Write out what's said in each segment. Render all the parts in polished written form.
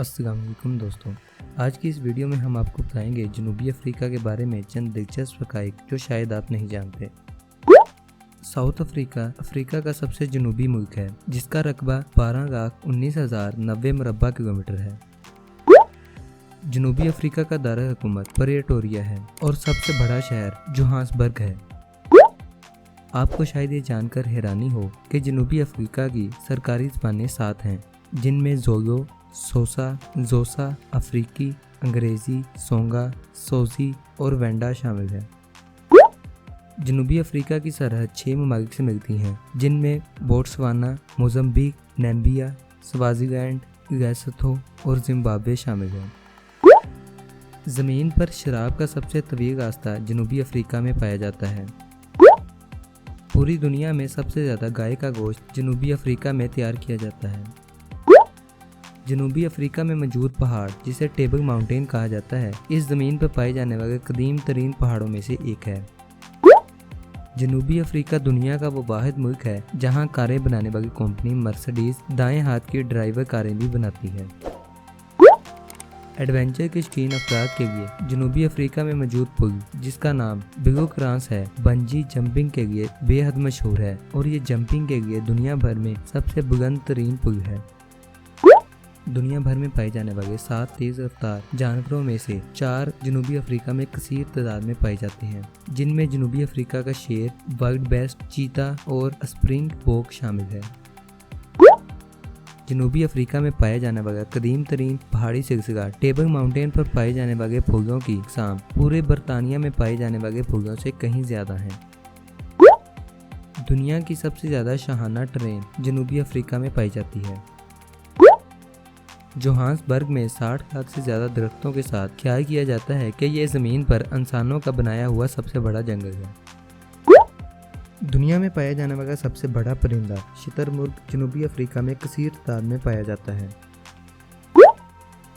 अस्सलाम वालेकुम दोस्तों, आज की इस वीडियो में हम आपको बताएंगे जनूबी अफ्रीका के बारे में चंद दिलचस्प हक़ाइक़ जो शायद आप नहीं जानते। साउथ अफ्रीका अफ्रीका का सबसे जनूबी मुल्क है जिसका रकबा 12,19,090 मुरब्बा किलोमीटर है। जनूबी अफ्रीका का दायरा हुकूमत प्रेटोरिया है और सबसे बड़ा शहर जोहान्सबर्ग है। आपको शायद ये जानकर हैरानी हो कि जनूबी अफ्रीका की सरकारी ज़बानें 7 हैं, जिनमें ज़ोलो, सोसा, जोसा, अफ्रीकी, अंग्रेज़ी, सोंगा, सोजी और वेंडा शामिल है। जनूबी अफ्रीका की सरहद 6 ममालिक से मिलती हैं, जिनमें Botswana, Mozambique, Namibia, Swaziland, Lesotho और जिम्बाब्वे शामिल हैं। ज़मीन पर शराब का सबसे तवील रास्ता जनूबी अफ्रीका में पाया जाता है। पूरी दुनिया में सबसे ज़्यादा गाय का गोश्त जनूबी अफ्रीका में तैयार किया जाता है। जनूबी अफ्रीका में मौजूद पहाड़, जिसे टेबल माउंटेन कहा जाता है, इस ज़मीन पर पाए जाने वाले कदीम तरीन पहाड़ों में से एक है। जनूबी अफ्रीका दुनिया का वो वाहिद मुल्क है जहां कारें बनाने वाली कंपनी मर्सिडीज दाएं हाथ की ड्राइवर कारें भी बनाती है। एडवेंचर के शौकीन अफराद के लिए जनूबी अफ्रीका में मौजूद पुल, जिसका नाम बिगो क्रांस है, बंजी जंपिंग के लिए बेहद मशहूर है और ये जंपिंग के लिए दुनिया भर में सबसे बुलंद तरीन पुल है। दुनिया भर में पाए जाने वाले 7 तेज रफ्तार जानवरों में से 4 जनूबी अफ्रीका में कसीर तादाद में पाए जाते हैं, जिनमें जनूबी अफ्रीका का शेर, वाइल्ड बेस्ट, चीता और स्प्रिंग बोक शामिल है। जनूबी अफ्रीका में पाया जाने वाला कदीम तरीन पहाड़ी सिलसिला टेबल माउंटेन पर पाए जाने वाले फूलों की इकसाम पूरे बरतानिया में पाए जाने वाले फूलों से कहीं ज्यादा है। दुनिया की सबसे ज्यादा शाहाना ट्रेन जनूबी अफ्रीका में पाई जाती है। जोहान्सबर्ग में 60 लाख से ज्यादा दरख्तों के साथ ख्याल किया जाता है कि यह जमीन पर इंसानों का बनाया हुआ सबसे बड़ा जंगल है। दुनिया में पाया जाने वाला सबसे बड़ा परिंदा शुतुरमुर्ग जनूबी अफ्रीका में कसीर तादाद में पाया जाता है।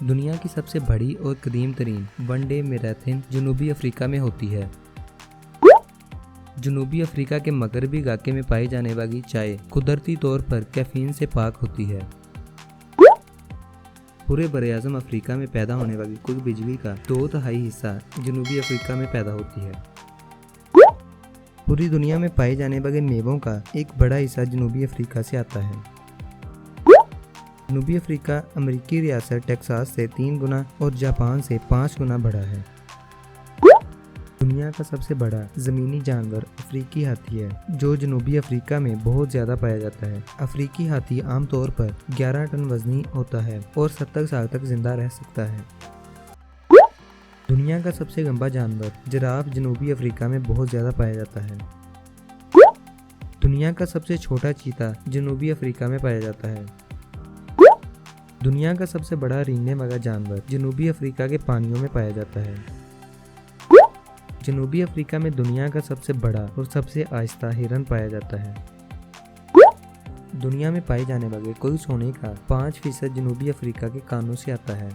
दुनिया की सबसे बड़ी और कदीम तरीन वनडे मैराथन जनूबी अफ्रीका में होती है। जनूबी अफ्रीका के मगरबी इलाके में पाई जाने वाली चाय कुदरती तौर पर कैफीन से पाक होती है। पूरे बरआज़म अफ्रीका में पैदा होने वाली कुल बिजली का 2/3 हिस्सा जनूबी अफ्रीका में पैदा होती है। पूरी दुनिया में पाए जाने वाले मेवों का एक बड़ा हिस्सा जनूबी अफ्रीका से आता है। जनूबी अफ्रीका अमेरिकी रियासत टेक्सास से 3 गुना और जापान से 5 गुना बड़ा है। दुनिया का सबसे बड़ा ज़मीनी जानवर अफ्रीकी हाथी है, जो जनूबी अफ्रीका में बहुत ज़्यादा पाया जाता है। अफ्रीकी हाथी आमतौर पर 11 टन वजनी होता है और 70 साल तक जिंदा रह सकता है। दुनिया का सबसे लंबा जानवर जिराफ जनूबी अफ्रीका में बहुत ज़्यादा पाया जाता है। दुनिया का सबसे छोटा चीता जनूबी अफ्रीका में पाया जाता है। दुनिया का सबसे बड़ा रेंगने वाला जानवर जनूबी अफ्रीका के पानियों में पाया जाता है। जनूबी अफ्रीका में दुनिया का सबसे बड़ा और सबसे आहिस्ता हिरन पाया जाता है। दुनिया में पाए जाने वाले कुल सोने का 5% जनूबी अफ्रीका के कानों से आता है।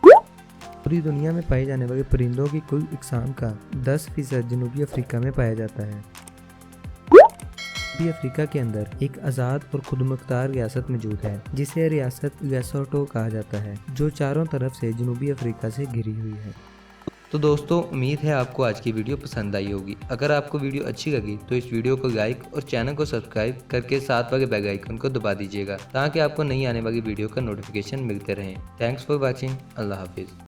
पूरी दुनिया में पाए जाने वाले परिंदों की कुल इकसाम का 10% जनूबी अफ्रीका में पाया जाता है। जनूबी अफ्रीका के अंदर एक आज़ाद और खुदमुख्तार रियासत मौजूद है, जिसे रियासत लेसोथो कहा जाता है, जो चारों तरफ से जनूबी अफ्रीका से घिरी हुई है। तो दोस्तों, उम्मीद है आपको आज की वीडियो पसंद आई होगी। अगर आपको वीडियो अच्छी लगी तो इस वीडियो को लाइक और चैनल को सब्सक्राइब करके साथ वाले बेल आइकन को दबा दीजिएगा, ताकि आपको नई आने वाली वीडियो का नोटिफिकेशन मिलते रहे। Thanks for watching. अल्लाह हाफिज़।